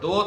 2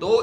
2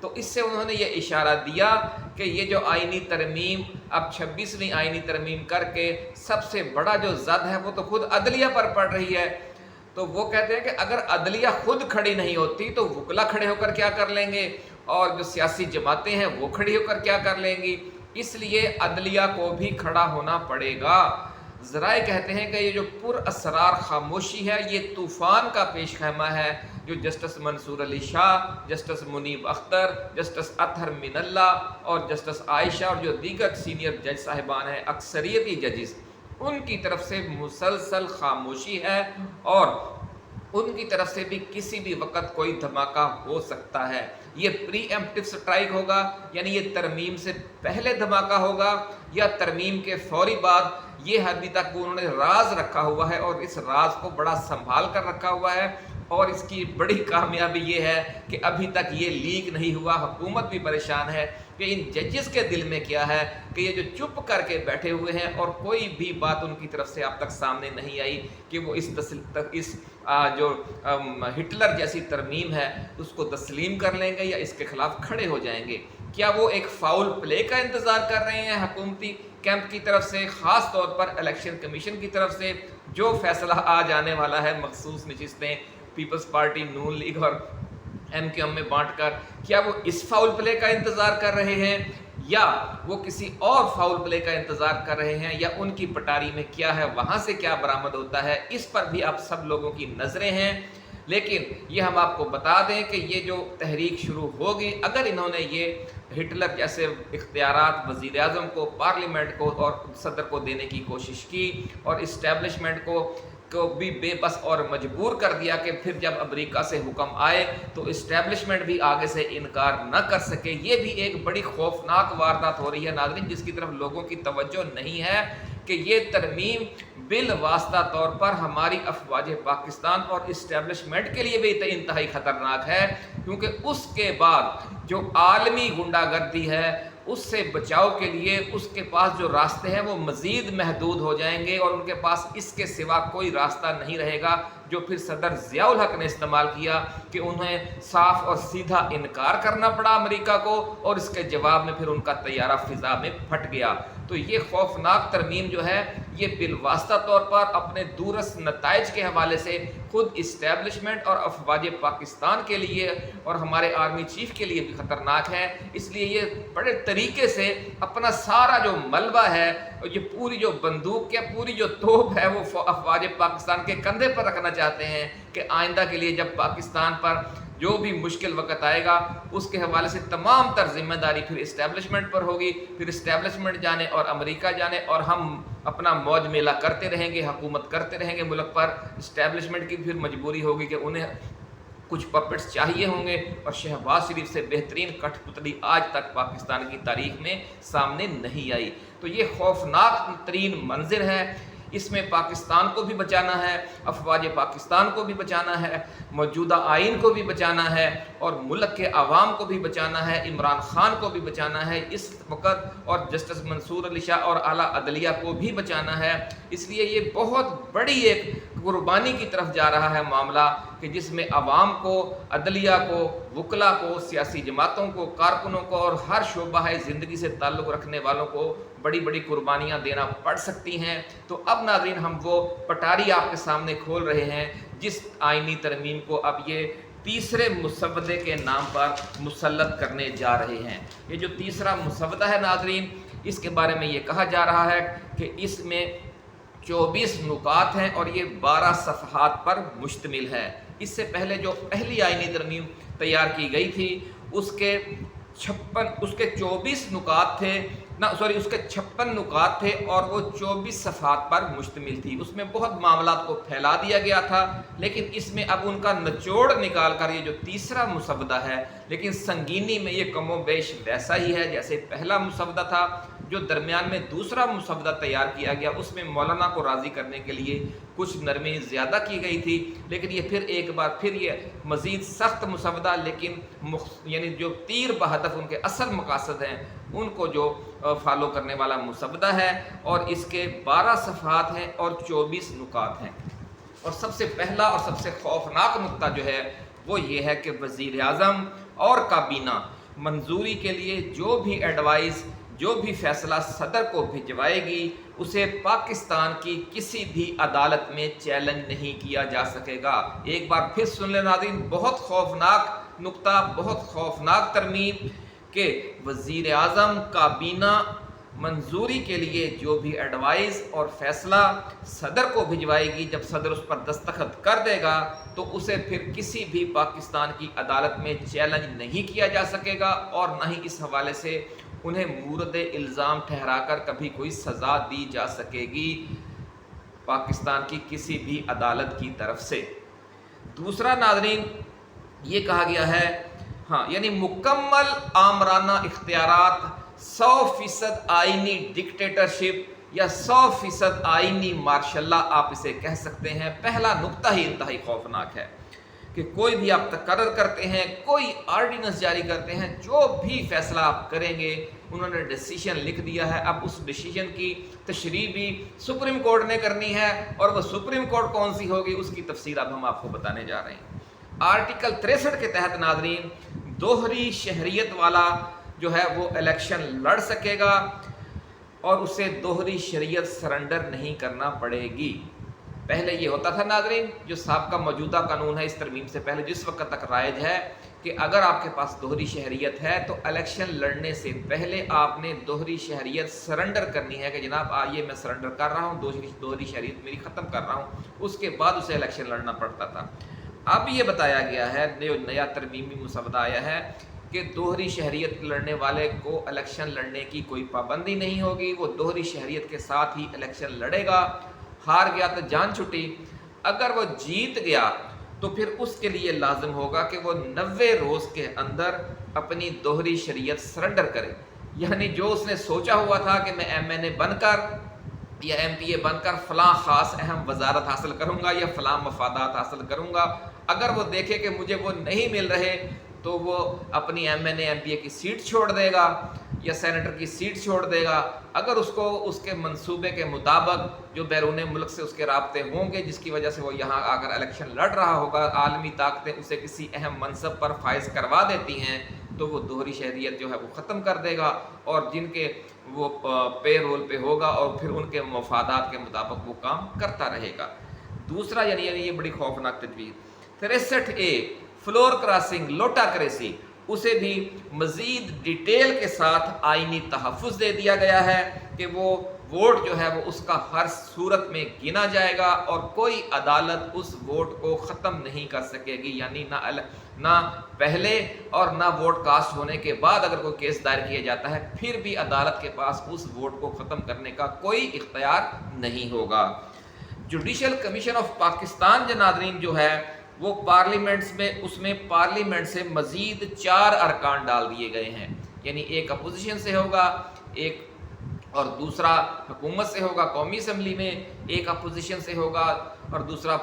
تو اس سے انہوں نے یہ اشارہ دیا کہ یہ جو آئینی ترمیم اب 26ویں آئینی ترمیم کر کے سب سے بڑا جو زد ہے وہ تو خود عدلیہ پر پڑ رہی ہے. تو وہ کہتے ہیں کہ اگر عدلیہ خود کھڑی نہیں ہوتی تو وکلا کھڑے ہو کر کیا کر لیں گے, اور جو سیاسی جماعتیں ہیں وہ کھڑی ہو کر کیا کر لیں گی. اس لیے عدلیہ کو بھی کھڑا ہونا پڑے گا. ذرائع کہتے ہیں کہ یہ جو پر اسرار خاموشی ہے یہ طوفان کا پیش خیمہ ہے جو جسٹس منصور علی شاہ, جسٹس منیب اختر, جسٹس اطہر من اللہ اور جسٹس عائشہ اور جو دیگر سینئر جج صاحبان ہیں, اکثریتی ججز, ان کی طرف سے مسلسل خاموشی ہے, اور ان کی طرف سے بھی کسی بھی وقت کوئی دھماکہ ہو سکتا ہے. یہ پری ایمپٹیو سٹرائک ہوگا, یعنی یہ ترمیم سے پہلے دھماکہ ہوگا یا ترمیم کے فوری بعد. یہ ابھی تک انہوں نے راز رکھا ہوا ہے اور اس راز کو بڑا سنبھال کر رکھا ہوا ہے, اور اس کی بڑی کامیابی یہ ہے کہ ابھی تک یہ لیک نہیں ہوا. حکومت بھی پریشان ہے کہ ان ججز کے دل میں کیا ہے کہ یہ جو چپ کر کے بیٹھے ہوئے ہیں اور کوئی بھی بات ان کی طرف سے اب تک سامنے نہیں آئی کہ وہ اس جو ہٹلر جیسی ترمیم ہے اس کو تسلیم کر لیں گے یا اس کے خلاف کھڑے ہو جائیں گے. کیا وہ ایک فاؤل پلے کا انتظار کر رہے ہیں حکومتی کیمپ کی طرف سے, خاص طور پر الیکشن کمیشن کی طرف سے جو فیصلہ آ جانے والا ہے مخصوص نشستیں پیپلز پارٹی, نون لیگ اور ایم کیو ایم میں بانٹ کر, کیا وہ اس فاؤل پلے کا انتظار کر رہے ہیں یا وہ کسی اور فاؤل پلے کا انتظار کر رہے ہیں, یا ان کی پٹاری میں کیا ہے, وہاں سے کیا برآمد ہوتا ہے, اس پر بھی اب سب لوگوں کی نظریں ہیں. لیکن یہ ہم آپ کو بتا دیں کہ یہ جو تحریک شروع ہوگی, اگر انہوں نے یہ ہٹلر جیسے اختیارات وزیر اعظم کو, پارلیمنٹ کو اور صدر کو دینے کی کوشش کی اور اسٹیبلشمنٹ کو بھی بے بس اور مجبور کر دیا کہ پھر جب امریکہ سے حکم آئے تو اسٹیبلشمنٹ بھی آگے سے انکار نہ کر سکے, یہ بھی ایک بڑی خوفناک واردات ہو رہی ہے ناظرین, جس کی طرف لوگوں کی توجہ نہیں ہے کہ یہ ترمیم بالواسطہ طور پر ہماری افواج پاکستان اور اسٹیبلشمنٹ کے لیے بھی انتہائی خطرناک ہے, کیونکہ اس کے بعد جو عالمی غنڈہ گردی ہے اس سے بچاؤ کے لیے اس کے پاس جو راستے ہیں وہ مزید محدود ہو جائیں گے, اور ان کے پاس اس کے سوا کوئی راستہ نہیں رہے گا جو پھر صدر ضیاء الحق نے استعمال کیا کہ انہیں صاف اور سیدھا انکار کرنا پڑا امریکہ کو, اور اس کے جواب میں پھر ان کا طیارہ فضا میں پھٹ گیا. تو یہ خوفناک ترمیم جو ہے یہ بالواسطہ طور پر اپنے دورس نتائج کے حوالے سے خود اسٹیبلشمنٹ اور افواج پاکستان کے لیے اور ہمارے آرمی چیف کے لیے بھی خطرناک ہے. اس لیے یہ بڑے طریقے سے اپنا سارا جو ملبہ ہے, یہ پوری جو بندوق یا پوری جو توپ ہے وہ افواج پاکستان کے کندھے پر رکھنا چاہتے ہیں کہ آئندہ کے لیے جب پاکستان پر جو بھی مشکل وقت آئے گا اس کے حوالے سے تمام تر ذمہ داری پھر اسٹیبلشمنٹ پر ہوگی, پھر اسٹیبلشمنٹ جانے اور امریکہ جانے اور ہم اپنا موج میلہ کرتے رہیں گے, حکومت کرتے رہیں گے ملک پر. اسٹیبلشمنٹ کی پھر مجبوری ہوگی کہ انہیں کچھ پپٹس چاہیے ہوں گے, اور شہباز شریف سے بہترین کٹھ پتلی آج تک پاکستان کی تاریخ میں سامنے نہیں آئی. تو یہ خوفناک ترین منظر ہے, اس میں پاکستان کو بھی بچانا ہے, افواج پاکستان کو بھی بچانا ہے, موجودہ آئین کو بھی بچانا ہے, اور ملک کے عوام کو بھی بچانا ہے, عمران خان کو بھی بچانا ہے اس وقت, اور جسٹس منصور علی شاہ اور اعلیٰ عدلیہ کو بھی بچانا ہے. اس لیے یہ بہت بڑی ایک قربانی کی طرف جا رہا ہے معاملہ کہ جس میں عوام کو, عدلیہ کو, وکلا کو, سیاسی جماعتوں کو, کارکنوں کو اور ہر شعبہ زندگی سے تعلق رکھنے والوں کو بڑی بڑی قربانیاں دینا پڑ سکتی ہیں. تو اب ناظرین ہم وہ پٹاری آپ کے سامنے کھول رہے ہیں جس آئینی ترمیم کو اب یہ تیسرے مسودے کے نام پر مسلط کرنے جا رہے ہیں. یہ جو تیسرا مسودہ ہے ناظرین, اس کے بارے میں یہ کہا جا رہا ہے کہ اس میں 24 نکات ہیں اور یہ 12 صفحات پر مشتمل ہے. اس سے پہلے جو پہلی آئینی ترمیم تیار کی گئی تھی اس کے 24 نکات تھے, اس کے 56 نکات تھے اور وہ 24 صفحات پر مشتمل تھی. اس میں بہت معاملات کو پھیلا دیا گیا تھا, لیکن اس میں اب ان کا نچوڑ نکال کر یہ جو تیسرا مسودہ ہے, لیکن سنگینی میں یہ کم و بیش ویسا ہی ہے جیسے پہلا مسودہ تھا. جو درمیان میں دوسرا مسودہ تیار کیا گیا اس میں مولانا کو راضی کرنے کے لیے کچھ نرمی زیادہ کی گئی تھی, لیکن یہ پھر ایک بار پھر یہ مزید سخت مسودہ, لیکن یعنی جو تیر بہدف ان کے اصل مقاصد ہیں ان کو جو فالو کرنے والا مسودہ ہے, اور اس کے 12 صفحات ہیں اور 24 نکات ہیں. اور سب سے پہلا اور سب سے خوفناک نقطہ جو ہے وہ یہ ہے کہ وزیر اعظم اور کابینہ منظوری کے لیے جو بھی ایڈوائز جو بھی فیصلہ صدر کو بھجوائے گی اسے پاکستان کی کسی بھی عدالت میں چیلنج نہیں کیا جا سکے گا۔ ایک بار پھر سن لیں ناظرین، بہت خوفناک نقطہ، بہت خوفناک ترمیم کہ وزیر اعظم کابینہ منظوری کے لیے جو بھی ایڈوائز اور فیصلہ صدر کو بھجوائے گی، جب صدر اس پر دستخط کر دے گا تو اسے پھر کسی بھی پاکستان کی عدالت میں چیلنج نہیں کیا جا سکے گا، اور نہ ہی اس حوالے سے انہیں مورد الزام ٹھہرا کر کبھی کوئی سزا دی جا سکے گی پاکستان کی کسی بھی عدالت کی طرف سے۔ دوسرا ناظرین یہ کہا گیا ہے، یعنی مکمل آمرانہ اختیارات، 100% آئینی ڈکٹیٹرشپ یا 100% آئینی مارشل لاء آپ اسے کہہ سکتے ہیں۔ پہلا نقطہ ہی انتہائی خوفناک ہے کہ کوئی بھی آپ تقرر کرتے ہیں، کوئی آرڈیننس جاری کرتے ہیں، جو بھی فیصلہ آپ کریں گے، انہوں نے ڈیسیشن لکھ دیا ہے، اب اس ڈیسیشن کی تشریح بھی سپریم کورٹ نے کرنی ہے، اور وہ سپریم کورٹ کون سی ہوگی اس کی تفصیل اب ہم آپ کو بتانے جا رہے ہیں۔ آرٹیکل 63 کے تحت ناظرین دوہری شہریت والا جو ہے وہ الیکشن لڑ سکے گا اور اسے دوہری شہریت سرنڈر نہیں کرنا پڑے گی۔ پہلے یہ ہوتا تھا ناظرین، جو سابقہ موجودہ قانون ہے اس ترمیم سے پہلے جس وقت تک رائج ہے، کہ اگر آپ کے پاس دوہری شہریت ہے تو الیکشن لڑنے سے پہلے آپ نے دوہری شہریت سرنڈر کرنی ہے، کہ جناب آئیے میں سرنڈر کر رہا ہوں، دوہری شہریت میری ختم کر رہا ہوں، اس کے بعد اسے الیکشن لڑنا پڑتا تھا۔ اب یہ بتایا گیا ہے، نیا ترمیمی مسودہ آیا ہے کہ دوہری شہریت لڑنے والے کو الیکشن لڑنے کی کوئی پابندی نہیں ہوگی، وہ دوہری شہریت کے ساتھ ہی الیکشن لڑے گا۔ ہار گیا تو جان چھٹی، اگر وہ جیت گیا تو پھر اس کے لیے لازم ہوگا کہ وہ 90 روز کے اندر اپنی دوہری شہریت سرنڈر کرے، یعنی جو اس نے سوچا ہوا تھا کہ میں MNA بن کر یا MPA بن کر فلاں خاص اہم وزارت حاصل کروں گا یا فلاں مفادات حاصل کروں گا، اگر وہ دیکھے کہ مجھے وہ نہیں مل رہے تو وہ اپنی MNA MPA کی سیٹ چھوڑ دے گا یا سینیٹر کی سیٹ چھوڑ دے گا۔ اگر اس کو اس کے منصوبے کے مطابق جو بیرون ملک سے اس کے رابطے ہوں گے، جس کی وجہ سے وہ یہاں آ کر الیکشن لڑ رہا ہوگا، عالمی طاقتیں اسے کسی اہم منصب پر فائز کروا دیتی ہیں، تو وہ دوہری شہریت جو ہے وہ ختم کر دے گا، اور جن کے وہ پے رول پہ ہوگا اور پھر ان کے مفادات کے مطابق وہ کام کرتا رہے گا۔ دوسرا یعنی یہ بڑی خوفناک تجویز 63A فلور کراسنگ لوٹاکریسی، اسے بھی مزید ڈیٹیل کے ساتھ آئینی تحفظ دے دیا گیا ہے کہ وہ ووٹ جو ہے وہ اس کا ہر صورت میں گنا جائے گا اور کوئی عدالت اس ووٹ کو ختم نہیں کر سکے گی، یعنی نہ پہلے اور نہ ووٹ کاسٹ ہونے کے بعد اگر کوئی کیس دائر کیا جاتا ہے پھر بھی عدالت کے پاس اس ووٹ کو ختم کرنے کا کوئی اختیار نہیں ہوگا۔ جوڈیشل کمیشن آف پاکستان جو ناظرین جو ہے وہ پارلیمنٹس میں، اس میں پارلیمنٹ سے مزید 4 ارکان ڈال دیے گئے ہیں، یعنی ایک اپوزیشن سے ہوگا، ایک اور دوسرا حکومت سے ہوگا قومی اسمبلی میں، ایک اپوزیشن سے ہوگا اور دوسرا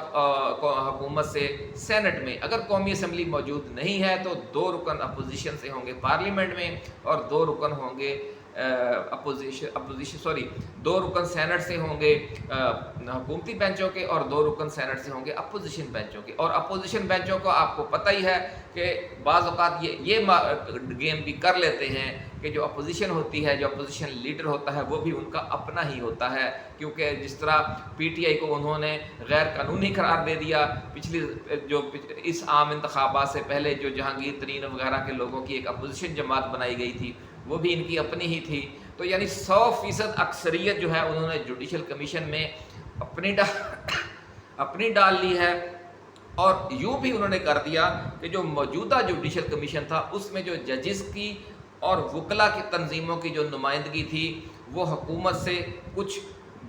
حکومت سے سینٹ میں۔ اگر قومی اسمبلی موجود نہیں ہے تو 2 رکن اپوزیشن سے ہوں گے پارلیمنٹ میں اور 2 رکن ہوں گے دو رکن سینٹ سے ہوں گے حکومتی بینچوں کے اور 2 رکن سینٹ سے ہوں گے اپوزیشن بینچوں کے۔ اور اپوزیشن بینچوں کو آپ کو پتہ ہی ہے کہ بعض اوقات یہ گیم بھی کر لیتے ہیں کہ جو اپوزیشن ہوتی ہے، جو اپوزیشن لیڈر ہوتا ہے وہ بھی ان کا اپنا ہی ہوتا ہے، کیونکہ جس طرح PTI کو انہوں نے غیر قانونی قرار دے دیا اس عام انتخابات سے پہلے، جو جہانگیر ترین وغیرہ کے لوگوں کی ایک اپوزیشن جماعت بنائی گئی تھی وہ بھی ان کی اپنی ہی تھی، تو یعنی 100% اکثریت جو ہے انہوں نے جوڈیشل کمیشن میں اپنی ڈال لی ہے۔ اور یوں بھی انہوں نے کر دیا کہ جو موجودہ جوڈیشل کمیشن تھا اس میں جو ججز کی اور وکلا کی تنظیموں کی جو نمائندگی تھی وہ حکومت سے کچھ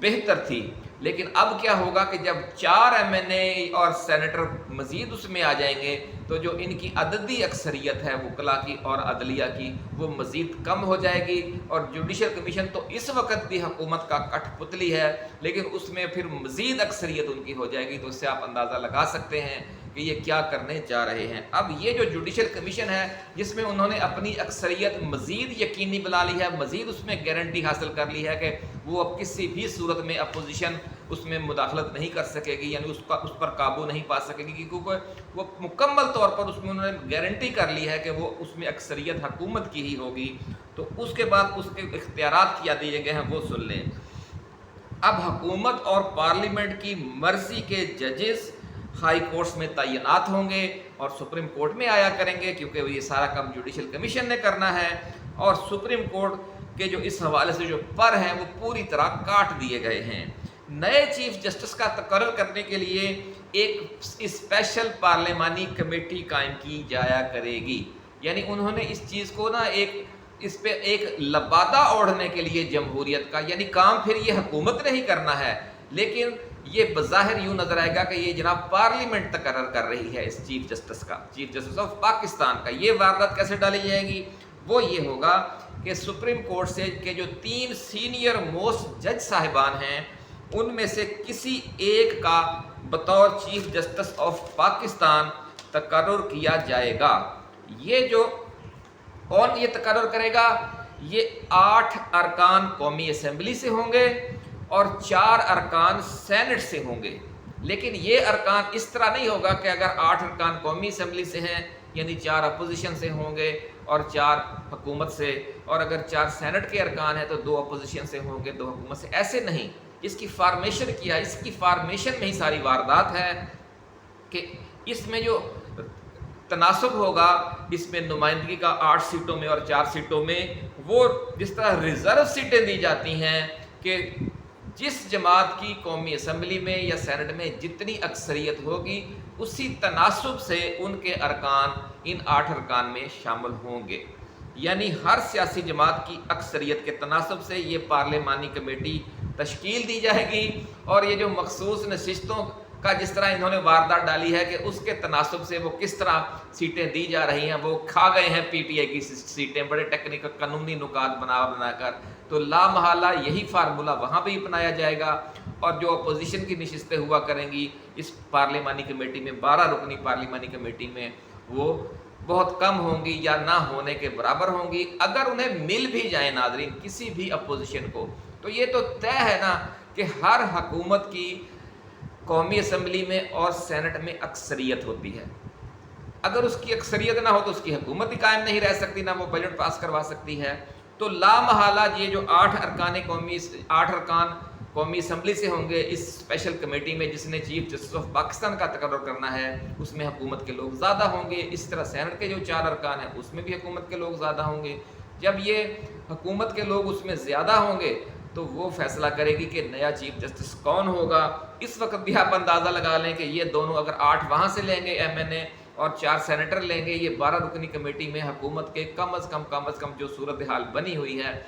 بہتر تھی، لیکن اب کیا ہوگا کہ جب 4 MNA اور سینیٹر مزید اس میں آ جائیں گے تو جو ان کی عددی اکثریت ہے وکلا کی اور عدلیہ کی وہ مزید کم ہو جائے گی، اور جوڈیشل کمیشن تو اس وقت بھی حکومت کا کٹھ پتلی ہے لیکن اس میں پھر مزید اکثریت ان کی ہو جائے گی، تو اس سے آپ اندازہ لگا سکتے ہیں کہ یہ کیا کرنے جا رہے ہیں۔ اب یہ جو جوڈیشل کمیشن ہے جس میں انہوں نے اپنی اکثریت مزید یقینی بنا لی ہے، مزید اس میں گارنٹی حاصل کر لی ہے کہ وہ اب کسی بھی صورت میں اپوزیشن اس میں مداخلت نہیں کر سکے گی، یعنی اس پر قابو نہیں پا سکے گی، کیونکہ وہ مکمل طور پر اس میں انہوں نے گارنٹی کر لی ہے کہ وہ اس میں اکثریت حکومت کی ہی ہوگی۔ تو اس کے بعد اس کے اختیارات کیا دیے گئے ہیں وہ سن لیں۔ اب حکومت اور پارلیمنٹ کی مرضی کے ججز ہائی کورٹس میں تعینات ہوں گے اور سپریم کورٹ میں آیا کریں گے، کیونکہ یہ سارا کام جوڈیشل کمیشن نے کرنا ہے، اور سپریم کورٹ کے جو اس حوالے سے جو پر ہیں وہ پوری طرح کاٹ دیے گئے ہیں۔ نئے چیف جسٹس کا تقرر کرنے کے لیے ایک اسپیشل پارلیمانی کمیٹی قائم کی جایا کرے گی، یعنی انہوں نے اس چیز کو نا اس پہ ایک لبادہ اوڑھنے کے لیے جمہوریت کا، یعنی کام پھر یہ حکومت نے ہی کرنا ہے، لیکن یہ بظاہر یوں نظر آئے گا کہ یہ جناب پارلیمنٹ تقرر کر رہی ہے اس چیف جسٹس کا، چیف جسٹس آف پاکستان کا۔ یہ واردات کیسے ڈالی جائے گی؟ وہ یہ ہوگا کہ سپریم کورٹ سے کے جو 3 سینئر موسٹ جج صاحبان ہیں ان میں سے کسی ایک کا بطور چیف جسٹس آف پاکستان تقرر کیا جائے گا۔ یہ جو کون یہ تقرر کرے گا؟ یہ 8 ارکان قومی اسمبلی سے ہوں گے اور 4 ارکان سینٹ سے ہوں گے، لیکن یہ ارکان اس طرح نہیں ہوگا کہ اگر 8 ارکان قومی اسمبلی سے ہیں یعنی 4 اپوزیشن سے ہوں گے اور 4 حکومت سے، اور اگر 4 سینٹ کے ارکان ہیں تو 2 اپوزیشن سے ہوں گے 2 حکومت سے، ایسے نہیں۔ اس کی فارمیشن کیا ہے؟ اس کی فارمیشن میں ہی ساری واردات ہے کہ اس میں جو تناسب ہوگا اس میں نمائندگی کا 8 سیٹوں میں اور 4 سیٹوں میں، وہ جس طرح ریزرو سیٹیں دی جاتی ہیں کہ جس جماعت کی قومی اسمبلی میں یا سینٹ میں جتنی اکثریت ہوگی اسی تناسب سے ان کے ارکان ان 8 ارکان میں شامل ہوں گے، یعنی ہر سیاسی جماعت کی اکثریت کے تناسب سے یہ پارلیمانی کمیٹی تشکیل دی جائے گی، اور یہ جو مخصوص نشستوں کا جس طرح انہوں نے واردات ڈالی ہے کہ اس کے تناسب سے وہ کس طرح سیٹیں دی جا رہی ہیں، وہ کھا گئے ہیں پی ٹی آئی کی سیٹیں بڑے ٹیکنیکل قانونی نکات بنا کر، تو لا محالہ یہی فارمولہ وہاں پہ ہی اپنایا جائے گا، اور جو اپوزیشن کی نشستیں ہوا کریں گی اس پارلیمانی کمیٹی میں 12 رکنی پارلیمانی کمیٹی میں، وہ بہت کم ہوں گی یا نہ ہونے کے برابر ہوں گی۔ اگر انہیں مل بھی جائیں ناظرین کسی بھی اپوزیشن کو، تو یہ تو طے ہے نا کہ ہر حکومت کی قومی اسمبلی میں اور سینٹ میں اکثریت ہوتی ہے، اگر اس کی اکثریت نہ ہو تو اس کی حکومت ہی قائم نہیں رہ سکتی، نہ وہ بجٹ پاس کروا سکتی ہے۔ تو لا محالہ یہ جو 8 ارکان قومی اسمبلی سے ہوں گے اس اسپیشل کمیٹی میں جس نے چیف جسٹس آف پاکستان کا تقرر کرنا ہے، اس میں حکومت کے لوگ زیادہ ہوں گے۔ اس طرح سینٹ کے جو 4 ارکان ہیں اس میں بھی حکومت کے لوگ زیادہ ہوں گے۔ جب یہ حکومت کے لوگ اس میں زیادہ ہوں گے تو وہ فیصلہ کرے گی کہ نیا چیف جسٹس کون ہوگا۔ اس وقت بھی آپ اندازہ لگا لیں کہ یہ دونوں اگر 8 وہاں سے لیں گے ایم این اے اور 4 سینیٹر لیں گے، یہ 12 رکنی کمیٹی میں حکومت کے کم از کم جو صورتحال بنی ہوئی ہے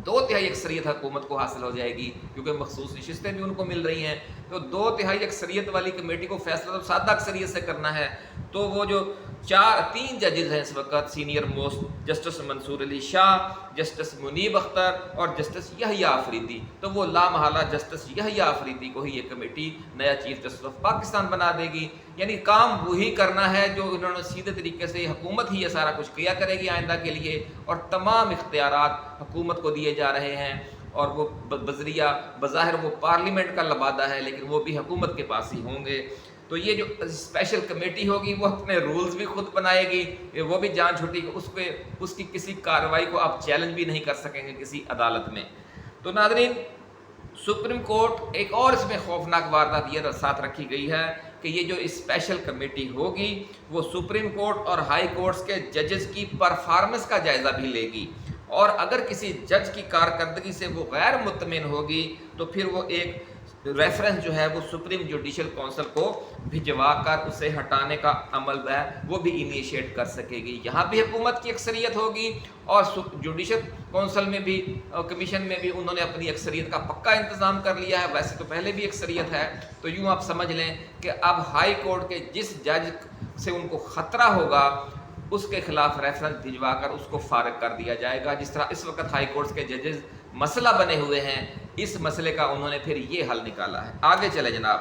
2/3 اکثریت حکومت کو حاصل ہو جائے گی، کیونکہ مخصوص نشستیں بھی ان کو مل رہی ہیں۔ تو 2/3 اکثریت والی کمیٹی کو فیصلہ تو سادہ اکثریت سے کرنا ہے، تو وہ جو 3 ججز ہیں اس وقت سینئر موسٹ، جسٹس منصور علی شاہ، جسٹس منیب اختر اور جسٹس یحییٰ آفریدی، تو وہ لا محالہ جسٹس یحییٰ آفریدی کو ہی یہ کمیٹی نیا چیف جسٹس آف پاکستان بنا دے گی۔ یعنی کام وہی کرنا ہے جو انہوں نے سیدھے طریقے سے حکومت ہی یہ سارا کچھ کیا کرے گی آئندہ کے لیے، اور تمام اختیارات حکومت کو دیے جا رہے ہیں، اور وہ بذریعہ بظاہر وہ پارلیمنٹ کا لبادہ ہے لیکن وہ بھی حکومت کے پاس ہی ہوں گے۔ تو یہ جو اسپیشل کمیٹی ہوگی وہ اپنے رولز بھی خود بنائے گی، وہ بھی جان چھوٹی کہ اس کی کسی کارروائی کو آپ چیلنج بھی نہیں کر سکیں گے کسی عدالت میں۔ تو ناظرین سپریم کورٹ ایک اور اس میں خوفناک واردات یہ ساتھ رکھی گئی ہے کہ یہ جو اسپیشل کمیٹی ہوگی وہ سپریم کورٹ اور ہائی کورٹس کے ججز کی پرفارمنس کا جائزہ بھی لے گی، اور اگر کسی جج کی کارکردگی سے وہ غیر مطمئن ہوگی تو پھر وہ ایک ریفرنس جو ہے وہ سپریم جوڈیشل کونسل کو بھجوا کر اسے ہٹانے کا عمل ہے وہ بھی انیشیٹ کر سکے گی۔ یہاں بھی حکومت کی اکثریت ہوگی، اور جوڈیشل کونسل میں بھی کمیشن میں بھی انہوں نے اپنی اکثریت کا پکا انتظام کر لیا ہے، ویسے تو پہلے بھی اکثریت ہے۔ تو یوں آپ سمجھ لیں کہ اب ہائی کورٹ کے جس جج سے ان کو خطرہ ہوگا اس کے خلاف ریفرنس بھجوا کر اس کو فارغ کر دیا جائے گا۔ جس طرح اس وقت ہائی کورٹس کے ججز مسئلہ بنے ہوئے ہیں، اس مسئلے کا انہوں نے پھر یہ حل نکالا ہے۔ آگے چلے جناب،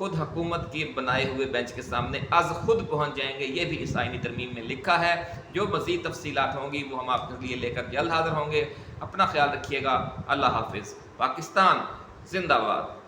خود حکومت کی بنائے ہوئے بینچ کے سامنے از خود پہنچ جائیں گے. یہ بھی اس آئینی ترمیم میں لکھا ہے. جو مزید تفصیلات ہوں گی وہ ہم آپ کے لیے لے کر جلد حاضر ہوں گے. اپنا خیال رکھیے گا. اللہ حافظ. پاکستان زندہ باد.